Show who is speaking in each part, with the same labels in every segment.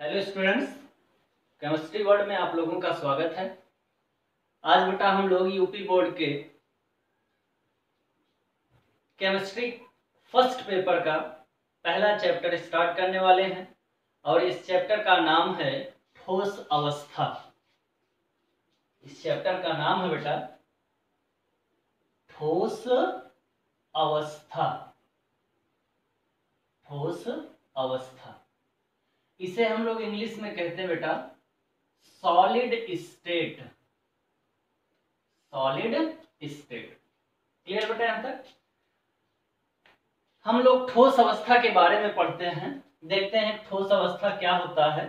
Speaker 1: Hello students, chemistry world में आप लोगों का स्वागत है। आज बेटा हम लोग यूपी बोर्ड के केमिस्ट्री फर्स्ट पेपर का पहला चैप्टर स्टार्ट करने वाले हैं और इस चैप्टर का नाम है ठोस अवस्था। इस चैप्टर का नाम है बेटा ठोस अवस्था। ठोस अवस्था इसे हम लोग इंग्लिश में कहते हैं बेटा solid state. Solid state clear बेटा? यहां तक हम लोग ठोस अवस्था के बारे में पढ़ते हैं, देखते हैं ठोस अवस्था क्या होता है।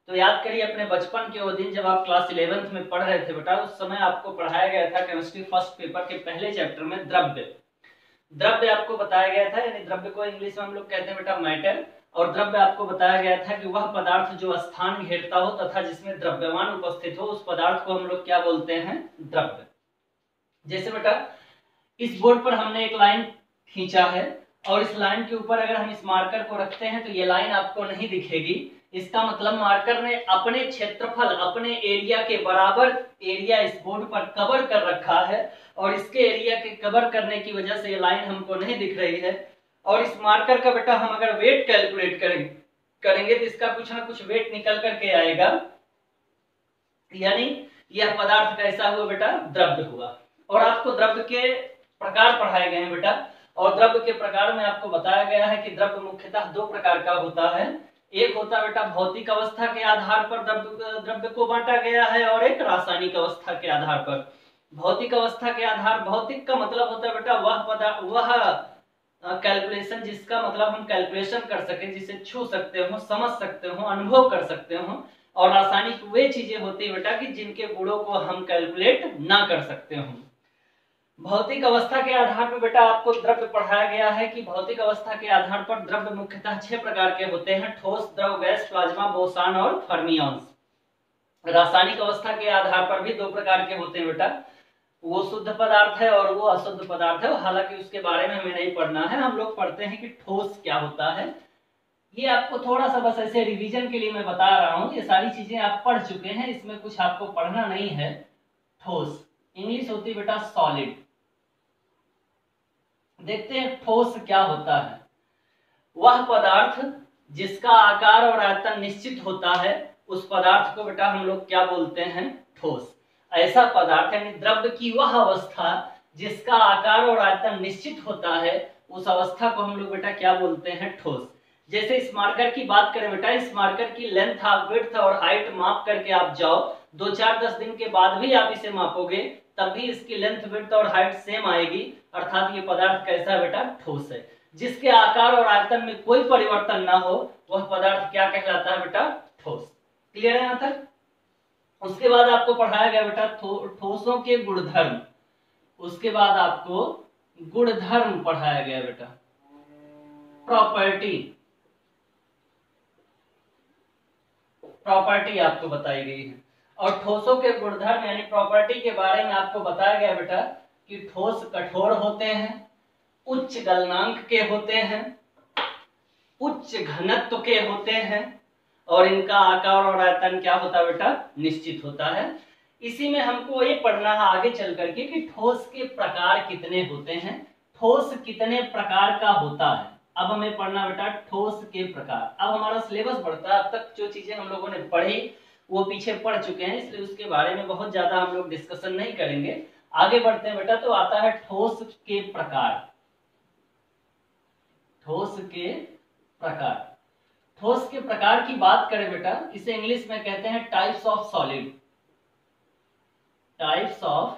Speaker 1: तो याद करिए अपने बचपन के वो दिन जब आप क्लास 11th में पढ़ रहे थे बेटा, उस समय आपको पढ़ाया गया था केमिस्ट्री फर्स्ट पेपर के पहले चैप्टर में द्रव्य। द्रव्य आपको बताया गया था, यानी द्रव्य को इंग्लिश में हम लोग कहते हैं बेटा मैटर। और द्रव्य आपको बताया गया था कि वह पदार्थ जो स्थान घेरता हो तथा जिसमें द्रव्यमान उपस्थित हो, उस पदार्थ को हम लोग क्या बोलते हैं? द्रव्य। जैसे बेटा इस बोर्ड पर हमने एक लाइन खींचा है और इस लाइन के ऊपर अगर हम इस मार्कर को रखते हैं तो ये लाइन आपको नहीं दिखेगी। इसका मतलब मार्कर ने अपने क्षेत्रफल, अपने एरिया के बराबर एरिया इस बोर्ड पर कवर कर रखा है और इसके एरिया के कवर करने की वजह से ये लाइन हमको नहीं दिख रही है। और इस मार्कर का बेटा हम अगर वेट कैलकुलेट करेंगे तो इसका कुछ ना कुछ वेट निकल करके आएगा, यानी यह पदार्थ कैसा हुआ बेटा? द्रव्य हुआ। और आपको द्रव्य के प्रकार पढ़ाए गए हैं बेटा, और द्रव्य के प्रकार में आपको बताया गया है कि द्रव्य मुख्यतः दो प्रकार का होता है। एक होता बेटा भौतिक अवस्था के आधार पर द्रव्य को बांटा गया है और एक रासायनिक अवस्था के आधार पर। भौतिक अवस्था के आधार, भौतिक का मतलब होता है बेटा वह कैलकुलेशन जिसका मतलब हम कैलकुलेशन कर सके, जिसे छू सकते हो, समझ सकते हो, अनुभव कर सकते हो। और रासायनिक वे चीजें होती है बेटा कि जिनके गुणों को हम कैलकुलेट ना कर सकते हो। भौतिक अवस्था के आधार पर बेटा आपको द्रव्य पढ़ाया गया है कि भौतिक अवस्था के आधार पर द्रव्य मुख्यतः 6 प्रकार के होते हैं: ठोस, द्रव, गैस, प्लाज्मा, बोसान और फर्मियंस। रासायनिक अवस्था के आधार पर भी 2 प्रकार के होते हैं बेटा, वो शुद्ध पदार्थ है और वो अशुद्ध पदार्थ है। हालांकि उसके बारे में हमें नहीं पढ़ना है, हम लोग पढ़ते हैं कि ठोस क्या होता है। ये आपको थोड़ा सा बस ऐसे रिवीजन के लिए मैं बता रहा हूँ, ये सारी चीजें आप पढ़ चुके हैं, इसमें कुछ आपको पढ़ना नहीं है। ठोस इंग्लिश होती है बेटा सॉलिड। देखते हैं ठोस क्या होता है। वह पदार्थ जिसका आकार और आयतन निश्चित होता है, उस पदार्थ को बेटा हम लोग क्या बोलते हैं? ठोस। ऐसा पदार्थ यानी द्रव्य की वह अवस्था जिसका आकार और आयतन निश्चित होता है, उस अवस्था को हम लोग बेटा क्या बोलते हैं? ठोस। जैसे इस मार्कर की बात करें बेटा, इस मार्कर की लेंथ, विड्थ और हाइट माप करके आप जाओ, 2-4-10 दिन के बाद भी आप इसे मापोगे तब भी इसकी लेंथ, विड्थ और हाइट सेम आएगी, अर्थात ये पदार्थ कैसा है बेटा? ठोस है। जिसके आकार और आयतन में कोई परिवर्तन ना हो, वह पदार्थ क्या कहलाता है बेटा? ठोस। क्लियर है यहां तक? उसके बाद आपको पढ़ाया गया बेटा ठोसों के गुणधर्म। उसके बाद आपको गुणधर्म पढ़ाया गया बेटा, प्रॉपर्टी। प्रॉपर्टी आपको बताई गई है और ठोसों के गुणधर्म यानी प्रॉपर्टी के बारे में आपको बताया गया बेटा कि ठोस कठोर होते हैं, उच्च गलनांक के होते हैं, उच्च घनत्व के होते हैं और इनका आकार और आयतन क्या होता है बेटा? निश्चित होता है। इसी में हमको ये पढ़ना है आगे चल करके कि ठोस के प्रकार कितने होते हैं, ठोस कितने प्रकार का होता है। अब हमें पढ़ना बेटा ठोस के प्रकार। अब हमारा सिलेबस बढ़ता है, अब तक जो चीजें हम लोगों ने पढ़ी वो पीछे पढ़ चुके हैं, इसलिए उसके बारे में बहुत ज्यादा हम लोग डिस्कशन नहीं करेंगे। आगे बढ़ते हैं बेटा, तो आता है ठोस के प्रकार। ठोस के प्रकार। ठोस के प्रकार की बात करें बेटा, इसे इंग्लिश में कहते हैं types of solid. Types of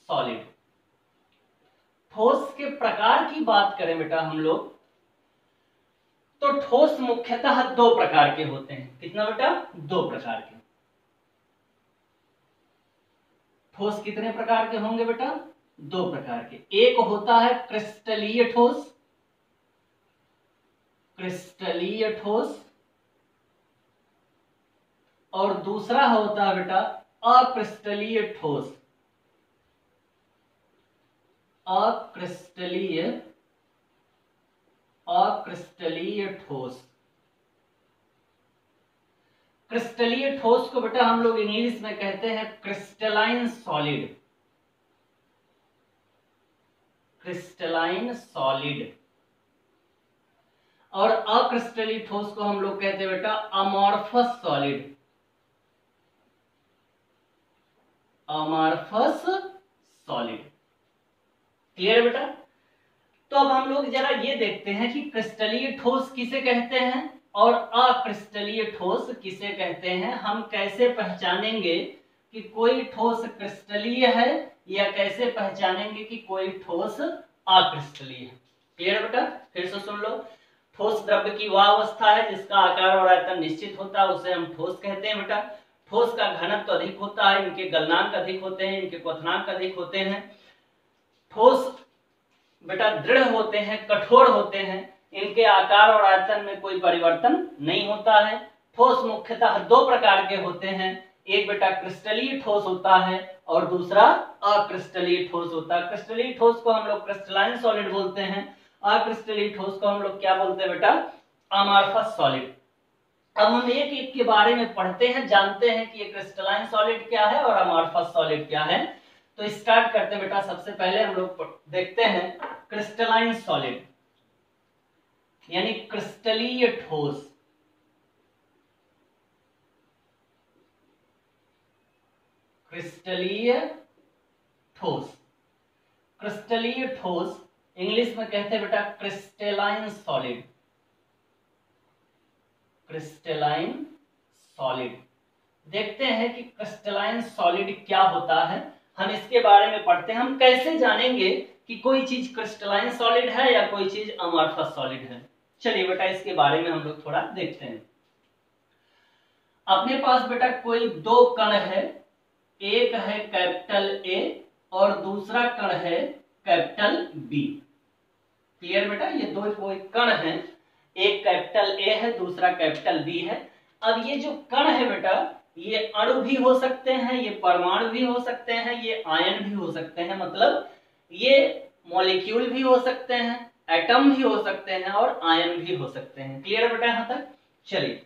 Speaker 1: solid. ठोस के प्रकार की बात करें बेटा हम लोग, तो ठोस मुख्यतः 2 प्रकार के होते हैं। कितना बेटा? 2 प्रकार के। ठोस कितने प्रकार के होंगे बेटा? 2 प्रकार के। एक होता है क्रिस्टलीय ठोस, क्रिस्टलीय ठोस, और दूसरा होता है बेटा अक्रिस्टलीय ठोस। अक्रिस्टलीय, अक्रिस्टलीय ठोस। क्रिस्टलीय ठोस को बेटा हम लोग इंग्लिश में कहते हैं क्रिस्टलाइन सॉलिड, क्रिस्टलाइन सॉलिड। और अक्रिस्टलीय ठोस को हम लोग कहते हैं बेटा amorphous solid, amorphous solid. Clear बेटा? तो अब हम लोग जरा ये देखते हैं कि क्रिस्टलीय ठोस किसे कहते हैं और अक्रिस्टलीय ठोस किसे कहते हैं। हम कैसे पहचानेंगे कि कोई ठोस क्रिस्टलीय है या कैसे पहचानेंगे कि कोई ठोस अक्रिस्टलीय है। क्लियर बेटा? फिर से सुन लो। ठोस द्रव्य की वह अवस्था है जिसका आकार और आयतन निश्चित होता है, उसे हम ठोस कहते हैं बेटा। ठोस का घनत्व अधिक होता है, इनके गलनांक अधिक होते हैं, इनके क्वथनांक अधिक होते हैं। ठोस बेटा दृढ़ होते हैं, कठोर होते हैं, इनके आकार और आयतन में कोई परिवर्तन नहीं होता है। ठोस मुख्यतः दो प्रकार के होते हैं, एक बेटा क्रिस्टलीय ठोस होता है और दूसरा अक्रिस्टलीय ठोस होता है। क्रिस्टलीय ठोस को हम लोग क्रिस्टलाइन सॉलिड बोलते हैं, अक्रिस्टलीय ठोस को हम लोग क्या बोलते हैं बेटा? Amorphous solid. अब हम एक एक के बारे में पढ़ते हैं, जानते हैं कि ये क्रिस्टलाइन सॉलिड क्या है और अमॉर्फस सॉलिड क्या है। तो स्टार्ट करते हैं बेटा। सबसे पहले हम लोग देखते हैं क्रिस्टलाइन सॉलिड यानी क्रिस्टलीय ठोस। क्रिस्टलीय ठोस, क्रिस्टलीय ठोस इंग्लिश में कहते हैं बेटा क्रिस्टलाइन सॉलिड, क्रिस्टलाइन सॉलिड। देखते हैं कि क्रिस्टलाइन सॉलिड क्या होता है, हम इसके बारे में पढ़ते हैं। हम कैसे जानेंगे कि कोई चीज क्रिस्टलाइन सॉलिड है या कोई चीज अमॉर्फस सॉलिड है। चलिए बेटा इसके बारे में हम लोग थोड़ा देखते हैं। अपने पास बेटा कोई दो कण है, एक है कैपिटल ए और दूसरा कण है कैपिटल बी। क्लियर बेटा? ये दो कोई कण है, एक कैपिटल ए है, दूसरा कैपिटल बी है। अब ये जो कण है बेटा, ये अणु भी हो सकते हैं, ये परमाणु भी हो सकते हैं, ये आयन भी हो सकते हैं, मतलब ये मॉलिक्यूल भी हो सकते हैं, एटम भी हो सकते हैं और आयन भी हो सकते हैं। क्लियर बेटा यहां तक? चलिए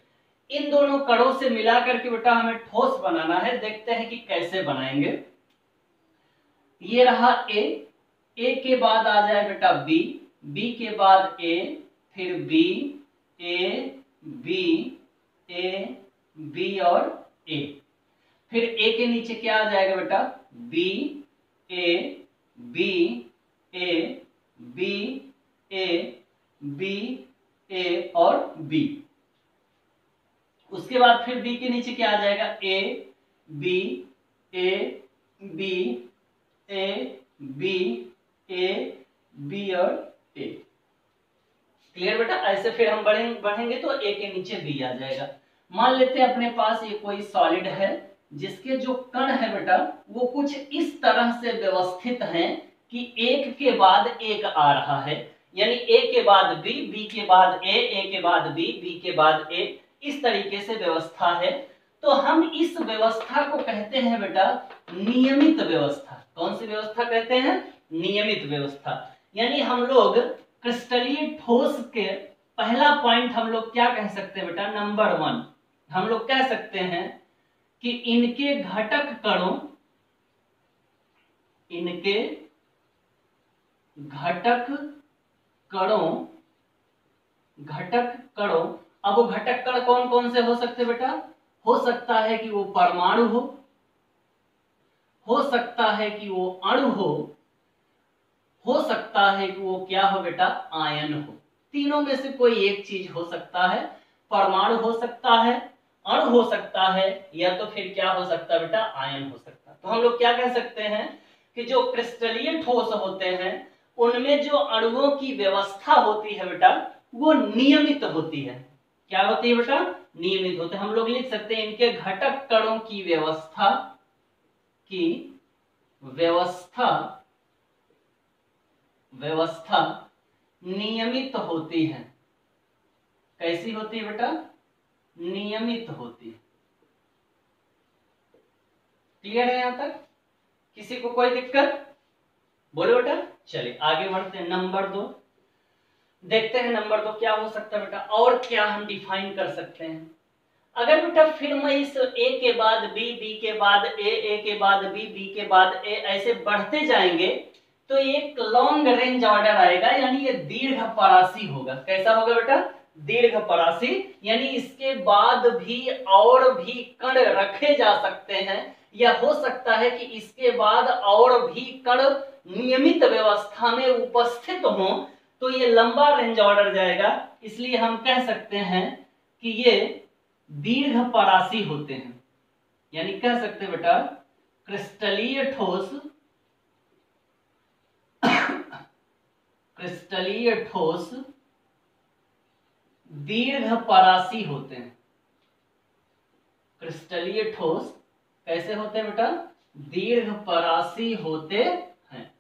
Speaker 1: इन दोनों कणों से मिलाकर के बेटा हमें ठोस बनाना है। देखते हैं कि कैसे बनाएंगे। ये रहा ए, ए के बाद आ जाए बेटा बी, बी के बाद ए, फिर B, A, B, A, B और ए। फिर ए के नीचे क्या आ जाएगा बेटा? B, A, B, A, B, A, B, ए और बी। उसके बाद फिर बी के नीचे क्या आ जाएगा? ए, B, A, B, A, B, A, B और ए। क्लियर बेटा? ऐसे फिर हम बढ़ेंगे तो ए के नीचे बी आ जाएगा। मान लेते हैं अपने पास ये कोई सॉलिड है जिसके जो कण है बेटा वो कुछ इस तरह से व्यवस्थित हैं कि एक के बाद एक आ रहा है, यानी ए के बाद बी, बी के बाद ए के बाद बी, बी के बाद ए, इस तरीके से व्यवस्था है। तो हम इस व्यवस्था को कहते हैं बेटा नियमित व्यवस्था। कौन सी व्यवस्था कहते हैं? नियमित व्यवस्था। यानी हम लोग क्रिस्टलीय ठोस के पहला पॉइंट हम लोग क्या कह सकते हैं बेटा? नंबर 1 हम लोग कह सकते हैं कि इनके घटक कणों, इनके घटक कणों, घटक कणों। अब वो घटक कण कौन कौन से हो सकते बेटा? हो सकता है कि वो परमाणु हो सकता है कि वो अणु हो सकता है कि वो क्या हो बेटा? आयन हो। तीनों में से कोई एक चीज हो सकता है, परमाणु हो सकता है, अणु हो सकता है, या तो फिर क्या हो सकता है बेटा? आयन हो सकता है। तो हम लोग क्या कह सकते हैं कि जो क्रिस्टलीय ठोस होते हैं उनमें जो अणुओं की व्यवस्था होती है बेटा वो नियमित होती है। क्या होती है बेटा? नियमित होते हैं। हम लोग लिख सकते हैं इनके घटक कणों की व्यवस्था नियमित होती है। कैसी होती है बेटा? नियमित होती है। क्लियर है यहां तक? किसी को कोई दिक्कत? बोलो बेटा। चलिए आगे बढ़ते हैं। नंबर 2 देखते हैं। नंबर 2 क्या हो सकता है बेटा? और क्या हम डिफाइन कर सकते हैं? अगर बेटा फिर मैं इस ए के बाद बी, बी के बाद ए के बाद बी, बी के बाद ए ऐसे बढ़ते जाएंगे तो एक लॉन्ग रेंज ऑर्डर आएगा, यानी ये दीर्घ परासी होगा। कैसा होगा बेटा? दीर्घ परासी, यानी इसके बाद भी और भी कण रखे जा सकते हैं, या हो सकता है कि इसके बाद और भी कण नियमित व्यवस्था में उपस्थित हों, तो ये लंबा रेंज ऑर्डर जाएगा। इसलिए हम कह सकते हैं कि ये दीर्घ परासी होते हैं, यानी कह सकते हैं बेटा क्रिस्टलीय ठोस, क्रिस्टलीय ठोस दीर्घ परासी होते हैं। क्रिस्टलीय ठोस कैसे होते हैं बेटा? दीर्घ परासी होते हैं।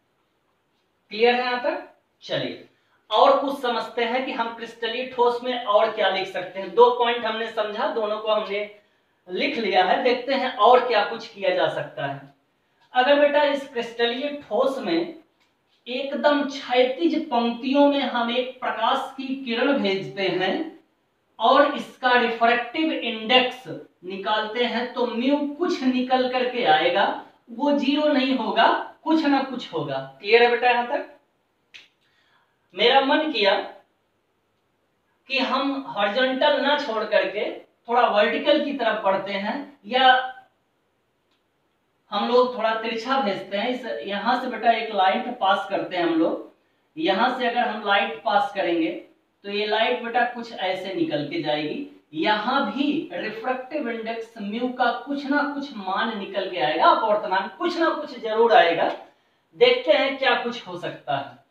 Speaker 1: क्लियर है यहां तक? चलिए और कुछ समझते हैं कि हम क्रिस्टलीय ठोस में और क्या लिख सकते हैं। 2 पॉइंट हमने समझा, दोनों को हमने लिख लिया है। देखते हैं और क्या कुछ किया जा सकता है। अगर बेटा इस क्रिस्टलीय ठोस में एकदम क्षैतिज पंक्तियों में हम एक प्रकाश की किरण भेजते हैं और इसका रिफ्रैक्टिव इंडेक्स निकालते हैं, तो म्यू कुछ निकल करके आएगा, वो 0 नहीं होगा, कुछ ना कुछ होगा। क्लियर है बेटा यहां तक? मेरा मन किया कि हम हॉरिजॉन्टल ना छोड़ करके थोड़ा वर्टिकल की तरफ बढ़ते हैं, या हम लोग थोड़ा तिरछा भेजते हैं। इस यहां से बेटा एक लाइट पास करते हैं हम लोग, यहां से अगर हम लाइट पास करेंगे तो ये लाइट बेटा कुछ ऐसे निकल के जाएगी। यहां भी रिफ्रैक्टिव इंडेक्स म्यू का कुछ ना कुछ मान निकल के आएगा, अपवर्तनांक कुछ ना कुछ जरूर आएगा। देखते हैं क्या कुछ हो सकता है।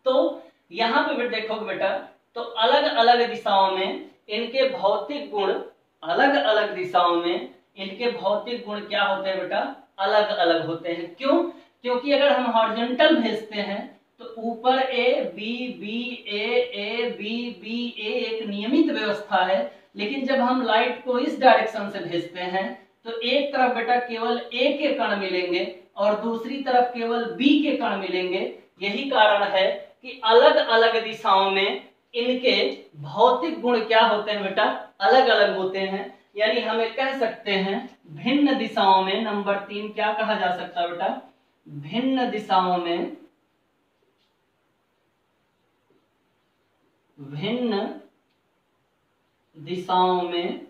Speaker 1: तो यहां पे देखोगे बेटा तो अलग अलग दिशाओं में इनके भौतिक गुण, अलग अलग दिशाओं में इनके भौतिक गुण क्या होते हैं बेटा? अलग अलग होते हैं। क्यों? क्योंकि अगर हम हॉरिजॉन्टल भेजते हैं तो ऊपर A B, B A B, B A एक नियमित व्यवस्था है, लेकिन जब हम लाइट को इस डायरेक्शन से भेजते हैं तो एक तरफ बेटा केवल ए के कण मिलेंगे और दूसरी तरफ केवल बी के कण मिलेंगे। यही कारण है कि अलग अलग दिशाओं में इनके भौतिक गुण क्या होते हैं बेटा? अलग अलग होते हैं। यानी हमें कह सकते हैं भिन्न दिशाओं में, नंबर 3 क्या कहा जा सकता है बेटा? भिन्न दिशाओं में, भिन्न दिशाओं में,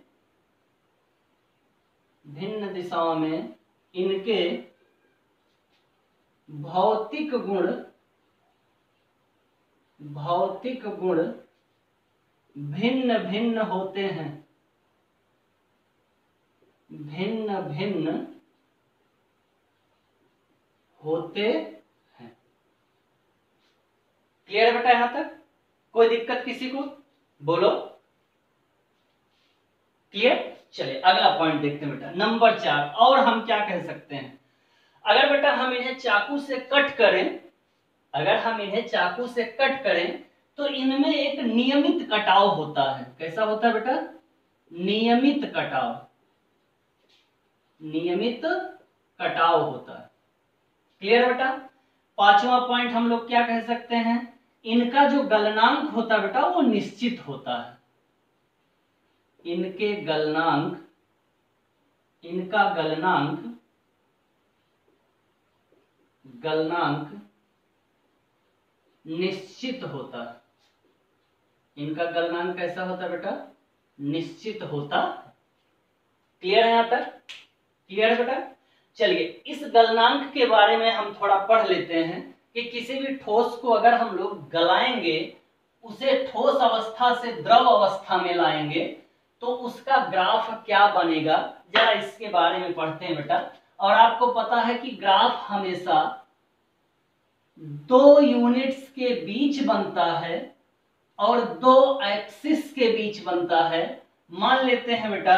Speaker 1: भिन्न दिशाओं में इनके भौतिक गुण, भौतिक गुण भिन्न भिन्न होते हैं, भिन्न भिन्न होते हैं। क्लियर है बेटा यहां तक? कोई दिक्कत किसी को? बोलो। क्लियर? चलिए अगला पॉइंट देखते हैं बेटा, नंबर 4। और हम क्या कह सकते हैं? अगर बेटा हम इन्हें चाकू से कट करें, अगर हम इन्हें चाकू से कट करें तो इनमें एक नियमित कटाव होता है। कैसा होता है बेटा? नियमित कटाव, नियमित कटाव होता है। क्लियर बेटा? 5वां पॉइंट हम लोग क्या कह सकते हैं? इनका जो गलनांक होता है बेटा वो निश्चित होता है। इनके गलनांक, इनका गलनांक, गलनांक निश्चित होता है। इनका गलनांक कैसा होता है बेटा? निश्चित होता। क्लियर है यहां तक? क्लियर है बेटा? चलिए इस गलनांक के बारे में हम थोड़ा पढ़ लेते हैं कि किसी भी ठोस को अगर हम लोग गलाएंगे, उसे ठोस अवस्था से द्रव अवस्था में लाएंगे, तो उसका ग्राफ क्या बनेगा, जरा इसके बारे में पढ़ते हैं बेटा। और आपको पता है कि ग्राफ हमेशा 2 यूनिट्स के बीच बनता है और 2 एक्सिस के बीच बनता है। मान लेते हैं बेटा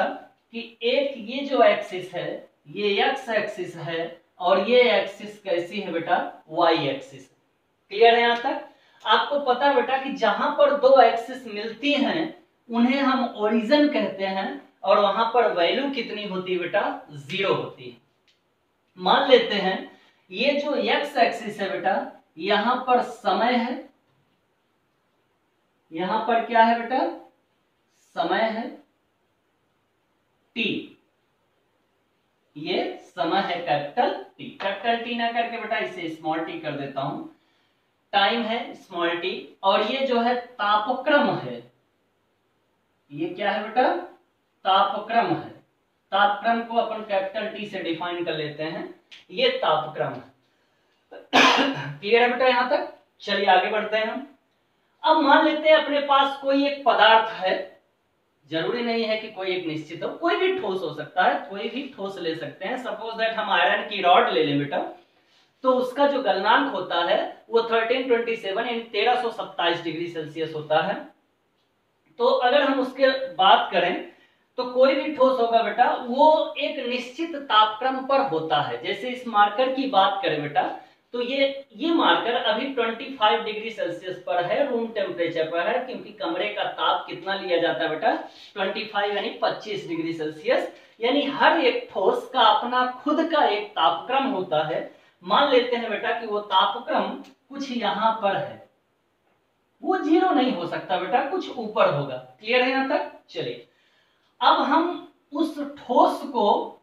Speaker 1: कि एक ये जो एक्सिस है ये एक्स एक्सिस है और ये एक्सिस कैसी है बेटा? Y axis. क्लियर है यहां तक? आपको पता है बेटा कि जहां पर 2 एक्सिस मिलती हैं उन्हें हम ओरिजिन कहते हैं, और वहां पर वैल्यू कितनी होती है बेटा? 0 होती है। मान लेते हैं ये जो एक्स एक्सिस है बेटा, यहां पर समय है, यहां पर क्या है बेटा? समय है, टी, ये समय है कैपिटल टी। कैपिटल टी ना करके बेटा इसे स्मॉल टी कर देता हूं। टाइम है स्मॉल टी, और ये जो है तापक्रम है, ये क्या है बेटा, तापक्रम है। तापक्रम को अपन कैपिटल टी से डिफाइन कर लेते हैं, ये तापक्रम है। क्लियर है बेटा यहां तक? चलिए आगे बढ़ते हैं हम। अब मान लेते हैं अपने पास कोई एक पदार्थ है, जरूरी नहीं है कि कोई एक निश्चित हो, कोई भी ठोस हो सकता है, कोई भी ठोस ले सकते हैं। सपोज दैट हम आयरन की रॉड ले लें बेटा, तो उसका जो गलनांक होता है वो 1327 यानी 1327 डिग्री सेल्सियस होता है। तो अगर हम उसके बात करें तो कोई भी ठोस होगा बेटा वो एक निश्चित तापक्रम पर होता है। जैसे इस मार्कर की बात करें बेटा, तो ये मार्कर अभी 25 डिग्री सेल्सियस पर है, रूम टेम्परेचर पर है, क्योंकि कमरे का ताप कितना लिया जाता है बेटा, 25 यानी 25 डिग्री सेल्सियस। यानी हर एक ठोस का अपना खुद का एक तापक्रम होता है। मान लेते हैं बेटा कि वो तापक्रम कुछ यहां पर है, वो 0 नहीं हो सकता बेटा, कुछ ऊपर होगा। क्लियर है यहां तक? चलिए अब हम उस ठोस को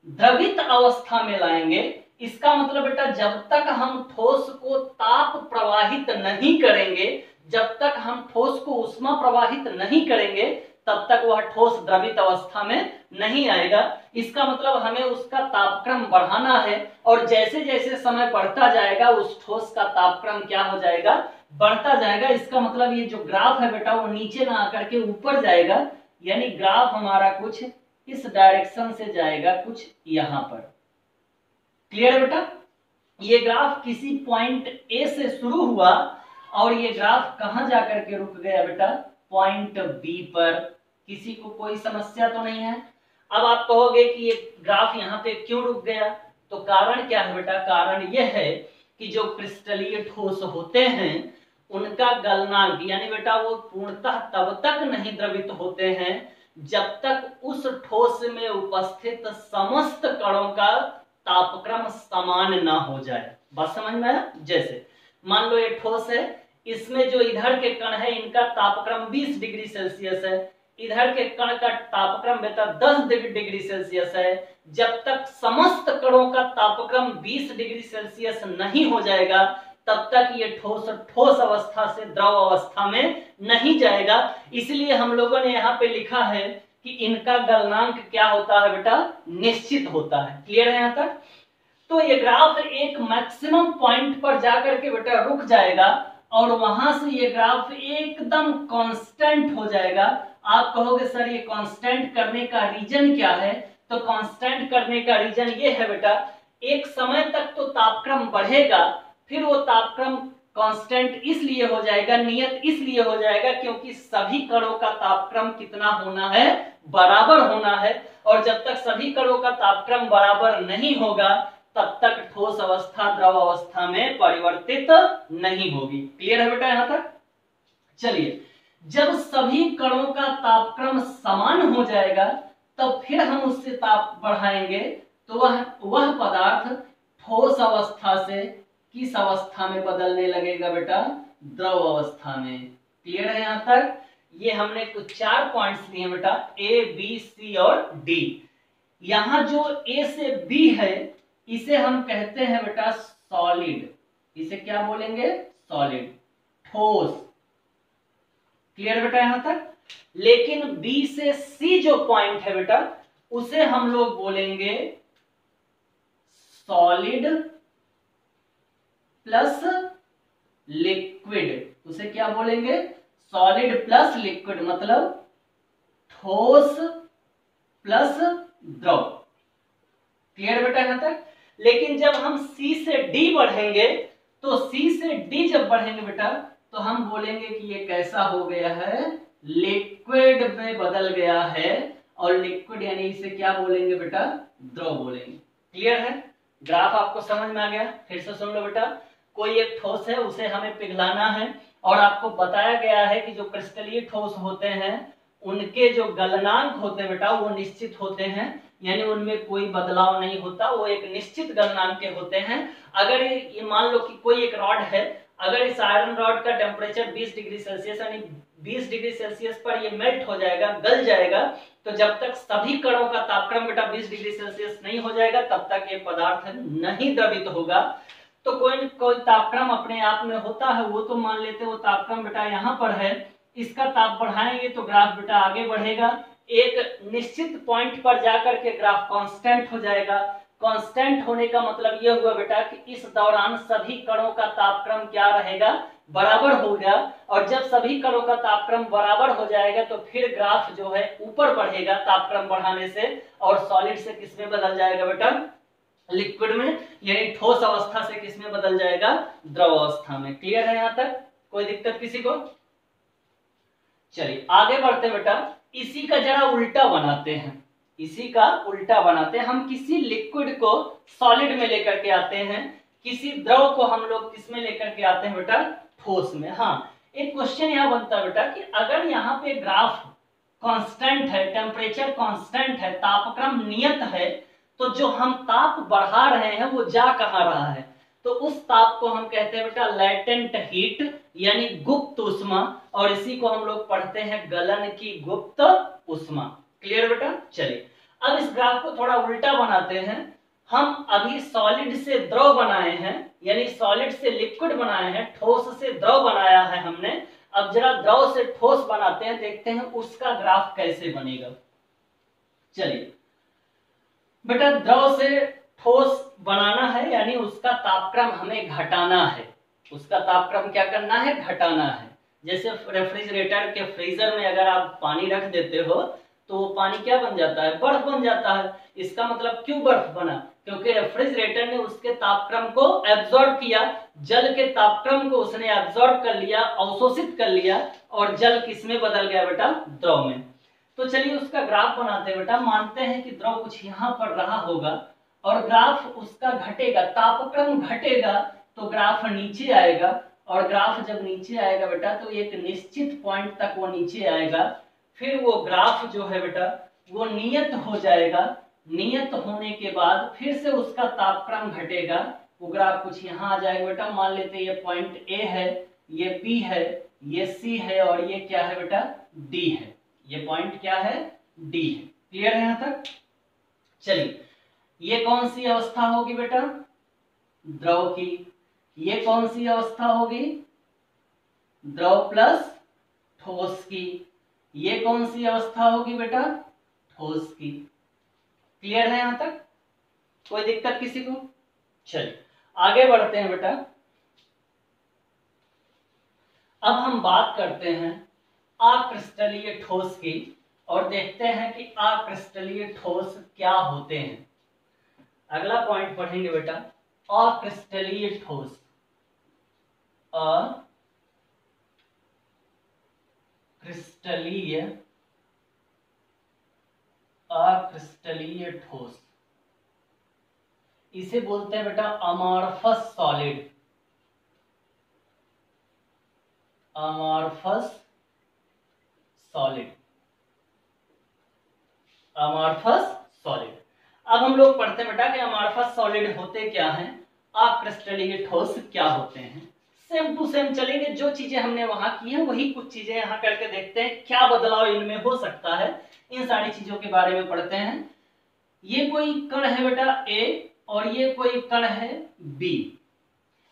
Speaker 1: द्रवित अवस्था में लाएंगे। इसका मतलब बेटा जब तक हम ठोस को ताप प्रवाहित नहीं करेंगे, जब तक हम ठोस को उष्मा प्रवाहित नहीं करेंगे, तब तक वह ठोस द्रवित अवस्था में नहीं आएगा। इसका मतलब हमें उसका तापक्रम बढ़ाना है, और जैसे जैसे समय बढ़ता जाएगा उस ठोस का तापक्रम क्या हो जाएगा, बढ़ता जाएगा। इसका मतलब ये जो ग्राफ है बेटा वो नीचे ना आकर के ऊपर जाएगा, यानी ग्राफ हमारा कुछ इस डायरेक्शन से जाएगा, कुछ यहां पर। क्लियर है बेटा? ये ग्राफ किसी पॉइंट ए से शुरू हुआ और ये ग्राफ कहां जाकर के रुक गया बेटा, पॉइंट बी पर। किसी को कोई समस्या तो नहीं है? अब आप कहोगे कि ये ग्राफ यहाँ पे क्यों रुक गया, तो कारण क्या है बेटा, कारण यह है कि जो क्रिस्टलीय ठोस होते हैं उनका गलनांक, यानी बेटा वो पूर्णतः तब तक नहीं द्रवित होते हैं जब तक उस ठोस में उपस्थित समस्त कणों का तापक्रम समान ना हो जाए। बात समझ में आया? जैसे मान लो ये ठोस है, इसमें जो इधर के कण है इनका तापक्रम 20 डिग्री सेल्सियस है, इधर के कण का तापक्रम बेटा 10 डिग्री सेल्सियस है। जब तक समस्त कणों का तापक्रम 20 डिग्री सेल्सियस नहीं हो जाएगा तब तक ये ठोस अवस्था से द्रव अवस्था में नहीं जाएगा। इसलिए हम लोगों ने यहाँ पे लिखा है कि इनका गलनांक क्या होता है बेटा, निश्चित होता है। क्लियर है यहाँ तक? तो ये ग्राफ एक मैक्सिमम पॉइंट पर जाकर के बेटा रुक जाएगा और वहां से ये ग्राफ एकदम कांस्टेंट हो जाएगा। आप कहोगे सर ये कांस्टेंट करने का रीजन क्या है, तो कांस्टेंट करने का रीजन ये है बेटा, एक समय तक तो तापक्रम बढ़ेगा, फिर वो तापक्रम कांस्टेंट इसलिए हो जाएगा, नियत इसलिए हो जाएगा क्योंकि सभी कणों का तापक्रम कितना होना है, बराबर होना है। और जब तक सभी कणों का तापक्रम बराबर नहीं होगा तब तक ठोस अवस्था द्रव अवस्था में परिवर्तित नहीं होगी। क्लियर है बेटा यहां तक? चलिए जब सभी कणों का तापक्रम समान हो जाएगा तब फिर हम उससे ताप बढ़ाएंगे तो वह पदार्थ ठोस अवस्था से किस अवस्था में बदलने लगेगा बेटा, द्रव अवस्था में। क्लियर है यहां तक? ये हमने कुछ 4 पॉइंट्स लिए बेटा, ए बी सी और डी। यहां जो ए से बी है इसे हम कहते हैं बेटा सॉलिड। इसे क्या बोलेंगे, सॉलिड, ठोस। क्लियर बेटा यहां तक? लेकिन बी से सी जो पॉइंट है बेटा उसे हम लोग बोलेंगे सॉलिड प्लस लिक्विड। उसे क्या बोलेंगे, सॉलिड प्लस लिक्विड, मतलब ठोस प्लस द्रव। क्लियर बेटा यहां तक? लेकिन जब हम C से D बढ़ेंगे तो C से D जब बढ़ेंगे बेटा तो हम बोलेंगे कि ये कैसा हो गया है, लिक्विड में बदल गया है। और लिक्विड यानी इसे क्या बोलेंगे बेटा, द्रव बोलेंगे। क्लियर है? ग्राफ आपको समझ में आ गया? फिर से सुन लो बेटा, कोई एक ठोस है उसे हमें पिघलाना है और आपको बताया गया है कि जो क्रिस्टलीय ठोस होते हैं उनके जो गलनांक होते हैं बेटा वो निश्चित होते हैं, यानी उनमें कोई बदलाव नहीं होता, वो एक निश्चित गलनांक के होते हैं। अगर ये मान लो कि कोई एक रॉड है, अगर इस आयरन रॉड का टेम्परेचर 20 डिग्री सेल्सियस यानी 20 डिग्री सेल्सियस पर ये मेल्ट हो जाएगा, गल जाएगा, तो जब तक सभी कणों का तापक्रम बेटा 20 डिग्री सेल्सियस नहीं हो जाएगा तब तक ये पदार्थ नहीं द्रवित होगा। तो कोई तापक्रम अपने आप में होता है, वो तो मान लेते हैं वो तापक्रम बेटा यहाँ पर है, इसका ताप बढ़ाएंगे तो ग्राफ बेटा आगे बढ़ेगा, एक निश्चित पॉइंट पर जाकर के ग्राफ कांस्टेंट हो जाएगा। कांस्टेंट होने का मतलब यह हुआ बेटा कि इस दौरान सभी कणों का तापक्रम क्या रहेगा, बराबर होगा, और जब सभी कणों का तापक्रम बराबर हो जाएगा तो फिर ग्राफ जो है ऊपर बढ़ेगा तापक्रम बढ़ाने से, और सॉलिड से किस में बदल जाएगा बेटा, लिक्विड में, यानी ठोस अवस्था से किस में बदल जाएगा, द्रव अवस्था में। क्लियर है यहाँ तक, कोई दिक्कत किसी को? चलिए आगे बढ़ते बेटा, इसी का जरा उल्टा बनाते हैं, इसी का उल्टा बनाते हैं। हम किसी लिक्विड को सॉलिड में लेकर के आते हैं, किसी द्रव को हम लोग किस में लेकर के आते हैं बेटा, ठोस में। हाँ, एक क्वेश्चन यहाँ बनता है बेटा कि अगर यहाँ पे ग्राफ कांस्टेंट है, टेम्परेचर कांस्टेंट है, तापक्रम नियत है, तो जो हम ताप बढ़ा रहे हैं वो जा कहाँ रहा है, तो उस ताप को हम कहते हैं बेटा लैटेंट हीट यानी गुप्त उष्मा, और इसी को हम लोग पढ़ते हैं गलन की गुप्त उष्मा। क्लियर बेटा? चलिए अब इस ग्राफ को थोड़ा उल्टा बनाते हैं। हम अभी सॉलिड से द्रव बनाए हैं, यानी सॉलिड से लिक्विड बनाए हैं, ठोस से द्रव बनाया है हमने। अब जरा द्रव से ठोस बनाते हैं, देखते हैं उसका ग्राफ कैसे बनेगा। चलिए बेटा, द्रव से ठोस बनाना है यानी उसका तापक्रम हमें घटाना है, उसका तापक्रम क्या करना है, घटाना है। जैसे रेफ्रिजरेटर के फ्रीजर में अगर आप पानी रख देते हो तो वो पानी क्या बन जाता है, बर्फ बन जाता है। इसका मतलब क्यों बर्फ बना, क्योंकि रेफ्रिजरेटर ने उसके तापक्रम को एब्जॉर्ब किया, जल के तापक्रम को उसने एब्जॉर्ब कर लिया, अवशोषित कर लिया, और जल किसमें बदल गया बेटा, द्रव में। तो चलिए उसका ग्राफ बनाते हैं बेटा। मानते हैं कि द्रव कुछ यहाँ पर रहा होगा और ग्राफ उसका घटेगा, तापक्रम घटेगा तो ग्राफ नीचे आएगा, और ग्राफ जब नीचे आएगा बेटा तो एक निश्चित पॉइंट तक वो नीचे आएगा, फिर वो ग्राफ जो है बेटा वो नियत हो जाएगा। नियत होने के बाद फिर से उसका तापक्रम घटेगा, वो ग्राफ कुछ यहाँ आ जाएगा बेटा। मान लेते हैं ये पॉइंट ए है, ये बी है, ये सी है, और ये क्या है बेटा, डी है। ये पॉइंट क्या है, डी है। क्लियर है यहाँ तक? चलिए ये कौन सी अवस्था होगी बेटा, द्रव की। ये कौन सी अवस्था होगी, द्रव प्लस ठोस की। ये कौन सी अवस्था होगी बेटा, ठोस की। क्लियर है यहाँ तक, कोई दिक्कत किसी को? चलिए आगे बढ़ते हैं बेटा। अब हम बात करते हैं अक्रिस्टलीय ठोस की, और देखते हैं कि अक्रिस्टलीय ठोस क्या होते हैं। अगला पॉइंट पढ़ेंगे बेटा, अक्रिस्टलीय ठोस। अक्रिस्टलीय ठोस, इसे बोलते हैं बेटा amorphous solid. Amorphous solid, amorphous solid. अब हम लोग पढ़ते हैं बेटा कि अमॉर्फस सॉलिड होते क्या हैं, अक्रिस्टलीय ठोस क्या होते हैं। सेम टू सेम चलेंगे, जो चीजें हमने वहां की हैं वही कुछ चीजें यहाँ करके देखते हैं क्या बदलाव इनमें हो सकता है। इन सारी चीजों के बारे में पढ़ते हैं। ये कोई कण है बेटा ए, और ये कोई कण है बी।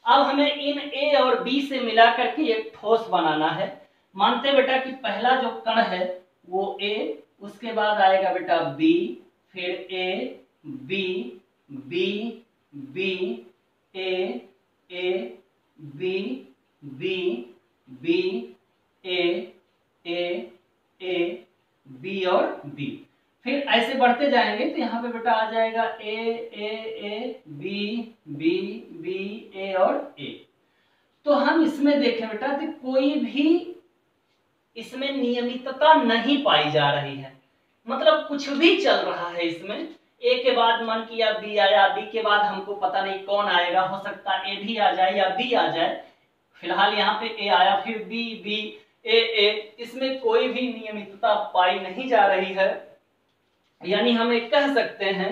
Speaker 1: अब हमें इन ए और बी से मिला करके एक ठोस बनाना है। मानते बेटा कि पहला जो कण है वो ए, उसके बाद आएगा बेटा बी, फिर A B B B A B B B A B और बी। फिर ऐसे बढ़ते जाएंगे तो यहाँ पे बेटा आ जाएगा ए बी बी बी ए और ए। तो हम इसमें देखें बेटा कि कोई भी इसमें नियमितता नहीं पाई जा रही है, मतलब कुछ भी चल रहा है इसमें। ए के बाद मन किया बी आया, बी के बाद हमको पता नहीं कौन आएगा, हो सकता है ए भी आ जाए या बी आ जाए। फिलहाल यहाँ पे ए आया, फिर बी बी ए, इसमें कोई भी नियमितता पाई नहीं जा रही है। यानी हम एक कह सकते हैं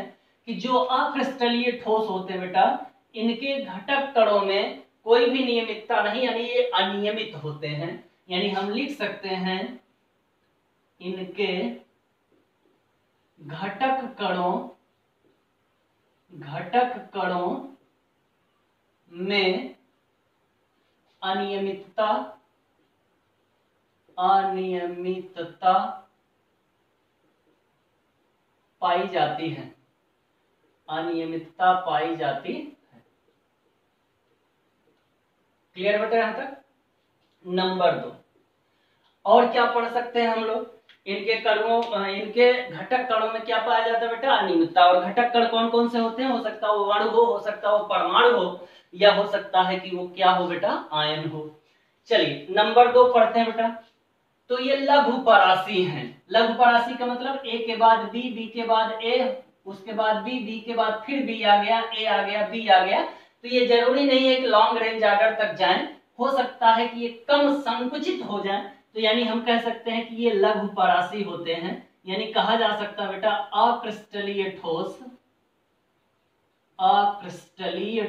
Speaker 1: कि जो अक्रिस्टलीय ठोस होते हैं बेटा, इनके घटक कणों में कोई भी नियमितता नहीं, यानी ये अनियमित होते हैं। यानी हम लिख सकते हैं इनके घटक कणों में अनियमितता पाई जाती है, अनियमितता पाई जाती है। क्लियर बेटा यहां तक? नंबर 2 और क्या पढ़ सकते हैं हम लोग? इनके घटक कणों में क्या पाया जाता है बेटा? अनियमितता। और घटक कण कौन कौन से होते हैं? हो सकता है वो अणु हो सकता है वो परमाणु हो, या हो सकता है कि वो क्या हो बेटा? आयन हो। चलिए नंबर 2 पढ़ते हैं बेटा। तो ये लघु परासी हैं। लघु परासी का मतलब ए के बाद बी, बी के बाद ए, उसके बाद बी, बी के बाद फिर बी आ गया, ए आ गया, बी आ गया। तो ये जरूरी नहीं है कि लॉन्ग रेंज ऑर्डर तक जाएं, हो सकता है कि ये कम संकुचित हो जाएं। तो यानी हम कह सकते हैं कि ये लघु परासी होते हैं। यानी कहा जा सकता है बेटा अक्रिस्टलीय ठोस, अक्रिस्टलीय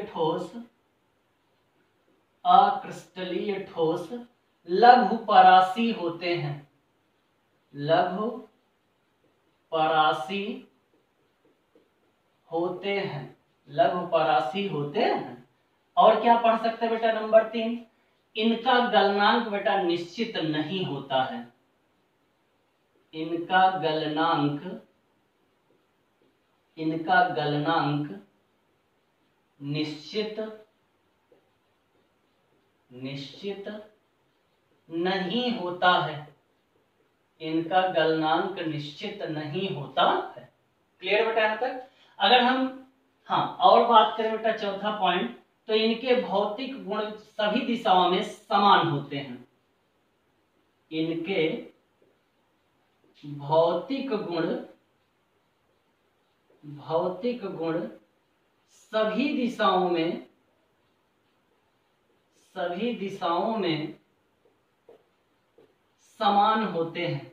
Speaker 1: ठोस लघु परासी होते हैं, लघु परासी होते हैं, लघु परासी होते हैं। और क्या पढ़ सकते हैं बेटा? नंबर 3 इनका गलनांक बेटा निश्चित नहीं होता है, इनका गलनांक निश्चित नहीं होता है, इनका गलनांक निश्चित नहीं होता है। क्लियर बेटा यहां तक? अगर हम और बात करें बेटा चौथा पॉइंट, तो इनके भौतिक गुण सभी दिशाओं में समान होते हैं, इनके भौतिक गुण सभी दिशाओं में समान होते हैं,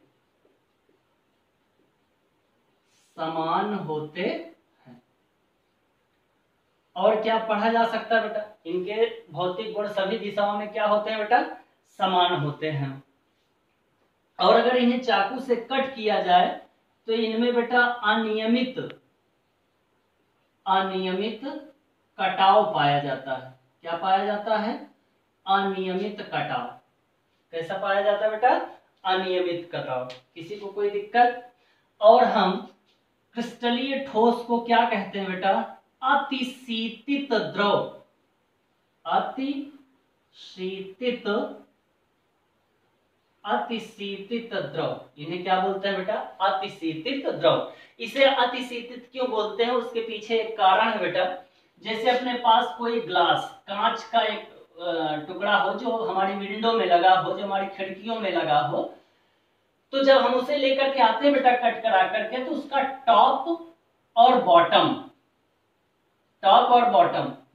Speaker 1: और क्या पढ़ा जा सकता है बेटा? इनके भौतिक गुण सभी दिशाओं में क्या होते हैं बेटा? समान होते हैं। और अगर इन्हें चाकू से कट किया जाए तो इनमें बेटा अनियमित कटाव पाया जाता है। क्या पाया जाता है? अनियमित कटाव। कैसा पाया जाता है बेटा? अनियमित कटाव। किसी को कोई दिक्कत? और हम क्रिस्टलीय ठोस को क्या कहते हैं बेटा? अतिशीतित द्रव, अतिशीतित द्रव। इन्हें क्या बोलते हैं बेटा? अतिशीतित द्रव। इसे अतिशीतित क्यों बोलते हैं? उसके पीछे एक कारण है बेटा। जैसे अपने पास कोई ग्लास, कांच का एक टुकड़ा हो जो हमारी विंडो में लगा हो, जो हमारी खिड़कियों में लगा हो, तो जब हम उसे लेकर के आते हैं बेटा कट करा करके, तो उसका टॉप और बॉटम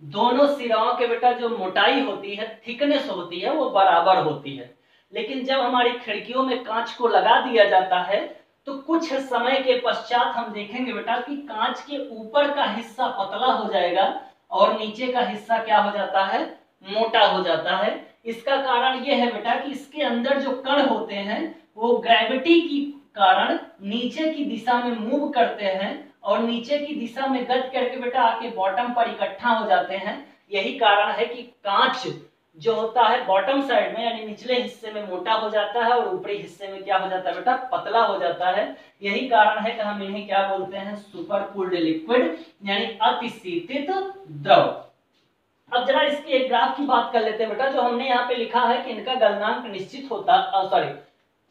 Speaker 1: दोनों सिराओं के बेटा जो मोटाई होती है, थिकनेस होती है, वो बराबर होती है। लेकिन जब हमारी खिड़कियों में कांच को लगा दिया जाता है तो कुछ समय के पश्चात हम देखेंगे बेटा कि कांच के ऊपर का हिस्सा पतला हो जाएगा और नीचे का हिस्सा क्या हो जाता है? मोटा हो जाता है। इसका कारण यह है बेटा कि इसके अंदर जो कण होते हैं वो ग्रेविटी की कारण नीचे की दिशा में मूव करते हैं और नीचे की दिशा में गति करके बेटा आके बॉटम पर इकट्ठा हो जाते हैं। यही कारण है कि कांच जो होता है बॉटम साइड में यानी निचले हिस्से में मोटा हो जाता है और ऊपरी हिस्से में क्या हो जाता है बेटा? पतला हो जाता है। यही कारण है कि हम इन्हें क्या बोलते हैं? सुपरकूल्ड लिक्विड यानी अतिशीतित द्रव। अब जरा इसके एक ग्राफ की बात कर लेते हैं बेटा। जो हमने यहाँ पे लिखा है कि इनका गलनांक निश्चित होता,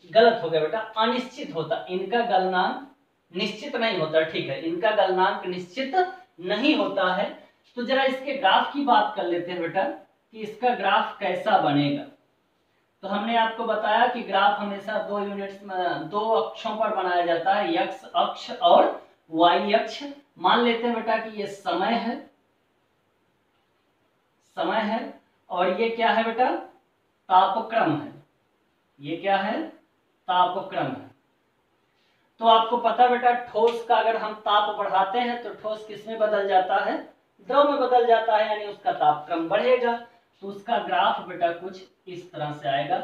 Speaker 1: गलत हो गया बेटा, अनिश्चित होता। इनका गलनांक निश्चित नहीं होता, ठीक है, इनका गलनांक निश्चित नहीं होता है। तो जरा इसके ग्राफ की बात कर लेते हैं बेटा कि इसका ग्राफ कैसा बनेगा। तो हमने आपको बताया कि ग्राफ हमेशा दो यूनिट्स में, दो अक्षों पर बनाया जाता है, एक्स अक्ष और वाई अक्ष। मान लेते हैं बेटा कि ये समय है और ये क्या है बेटा? तापक्रम है। ये क्या है? तापक्रम है। तो आपको पता बेटा ठोस का अगर हम ताप बढ़ाते हैं तो ठोस किस में बदल जाता है? द्रव में बदल जाता है, यानी उसका तापक्रम बढ़ेगा। तो उसका ग्राफ बेटा कुछ इस तरह से आएगा,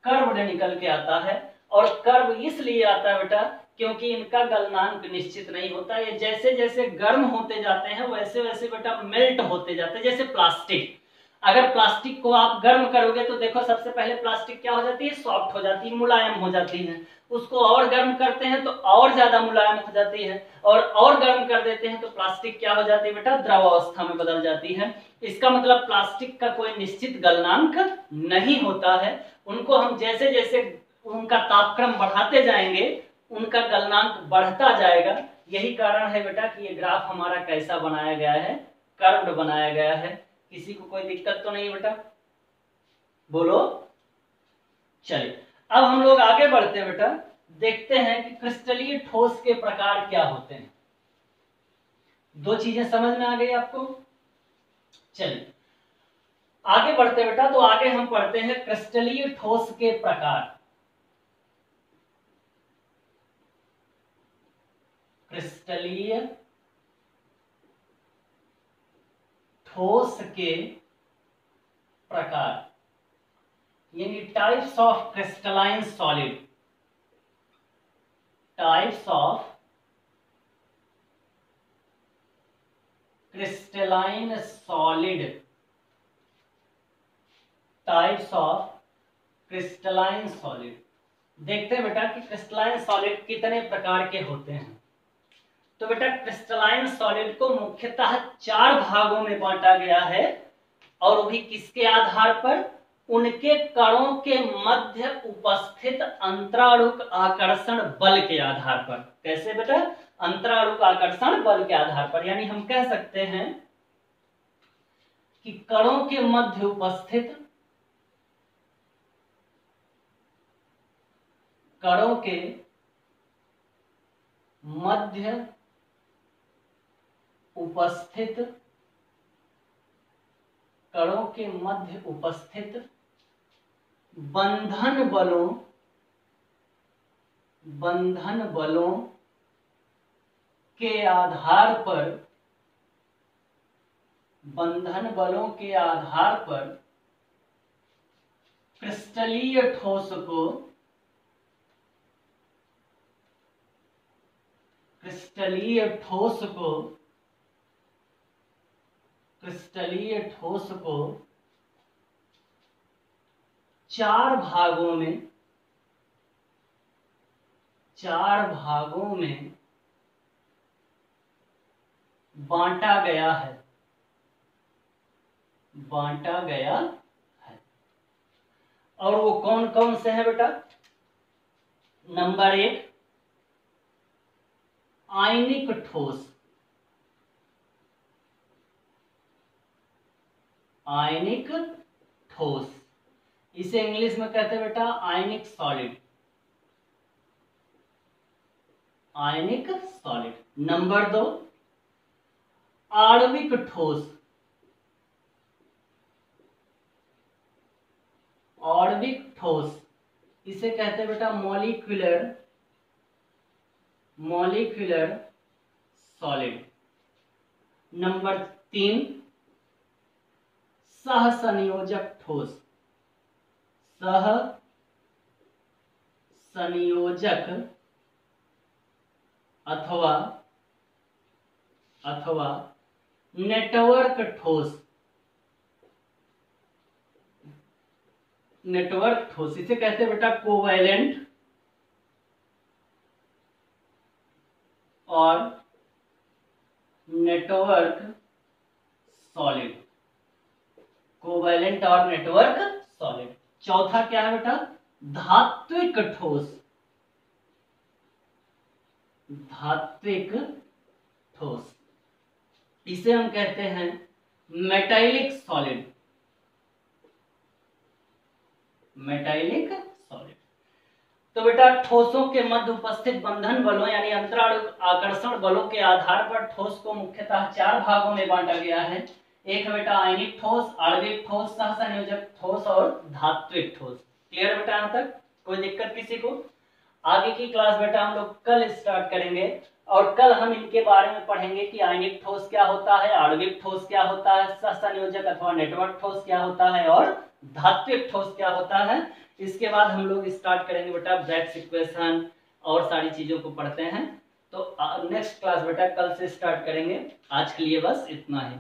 Speaker 1: कर्व निकल के आता है। और कर्व इसलिए आता है बेटा क्योंकि इनका गलनांक निश्चित नहीं होता, ये जैसे जैसे गर्म होते जाते हैं वैसे वैसे बेटा मेल्ट होते जाते हैं। जैसे प्लास्टिक, अगर प्लास्टिक को आप गर्म करोगे तो देखो सबसे पहले प्लास्टिक क्या हो जाती है, सॉफ्ट हो जाती है, मुलायम हो जाती है। उसको और गर्म करते हैं तो और ज्यादा मुलायम हो जाती है, और गर्म कर देते हैं तो प्लास्टिक क्या हो जाती है बेटा, द्रव अवस्था में बदल जाती है। इसका मतलब प्लास्टिक का कोई निश्चित गलनांक नहीं होता है, उनको हम जैसे जैसे उनका तापक्रम बढ़ाते जाएंगे उनका गलनांक बढ़ता जाएगा। यही कारण है बेटा कि ये ग्राफ हमारा कैसा बनाया गया है, कर्व्ड बनाया गया है। किसी को कोई दिक्कत तो नहीं बेटा, बोलो। चलिए अब हम लोग आगे बढ़ते हैं बेटा, देखते हैं कि क्रिस्टलीय ठोस के प्रकार क्या होते हैं। दो चीजें समझ में आ गई आपको। चलिए आगे बढ़ते हैं बेटा, तो आगे हम पढ़ते हैं क्रिस्टलीय ठोस के प्रकार। क्रिस्टलीय ठोस के प्रकार यानी types of crystalline solid, types of crystalline solid, types of crystalline solid. देखते हैं बेटा कि क्रिस्टलाइन सॉलिड कितने प्रकार के होते हैं। तो बेटा क्रिस्टलाइन सॉलिड को मुख्यतः 4 भागों में बांटा गया है, और वो भी किसके आधार पर, उनके कणों के मध्य उपस्थित अंतराणुक आकर्षण बल के आधार पर। कैसे बेटा, अंतराणुक आकर्षण बल के आधार पर। यानी हम कह सकते हैं कि कणों के मध्य उपस्थित, कणों के मध्य उपस्थित, कणों के मध्य उपस्थित बंधन बलों, बंधन बलों के आधार पर, बंधन बलों के आधार पर क्रिस्टलीय ठोस को, क्रिस्टलीय ठोस को, क्रिस्टलीय ठोस को 4 भागों में, 4 भागों में बांटा गया है, बांटा गया है। और वो कौन कौन से हैं बेटा। नंबर 1 आयनिक ठोस, आयनिक ठोस, इसे इंग्लिश में कहते हैं बेटा आयनिक सॉलिड, आयनिक सॉलिड। नंबर 2 आणविक ठोस, आणविक ठोस, इसे कहते हैं बेटा मॉलिक्यूलर, मॉलिक्यूलर सॉलिड। नंबर 3 सहसंयोजक ठोस, सह संयोजक अथवा नेटवर्क ठोस, नेटवर्क ठोस, इसे कहते हैं बेटा कोवैलेंट और नेटवर्क सॉलिड, कोवैलेंट और नेटवर्क सॉलिड। चौथा क्या है बेटा, धात्विक ठोस, धात्विक ठोस, इसे हम कहते हैं मेटालिक सॉलिड, मेटालिक सॉलिड। तो बेटा ठोसों के मध्य उपस्थित बंधन बलों यानी अंतराणुक आकर्षण बलों के आधार पर ठोस को मुख्यतः 4 भागों में बांटा गया है। एक है बेटा आयनिक ठोस, आणविक ठोस, सहसंयोजक ठोस और धात्विक ठोस। क्लियर बेटा, यहां तक कोई दिक्कत किसी को। आगे की क्लास बेटा हम लोग कल स्टार्ट करेंगे और कल हम इनके बारे में पढ़ेंगे कि आयनिक ठोस क्या होता है, आणविक ठोस क्या होता है, सहसंयोजक अथवा नेटवर्क ठोस क्या होता है और धात्विक ठोस क्या होता है। इसके बाद हम लोग स्टार्ट करेंगे बेटा ब्रैग्स इक्वेशन और सारी चीजों को पढ़ते हैं। तो नेक्स्ट क्लास बेटा कल से स्टार्ट करेंगे। आज के लिए बस इतना ही।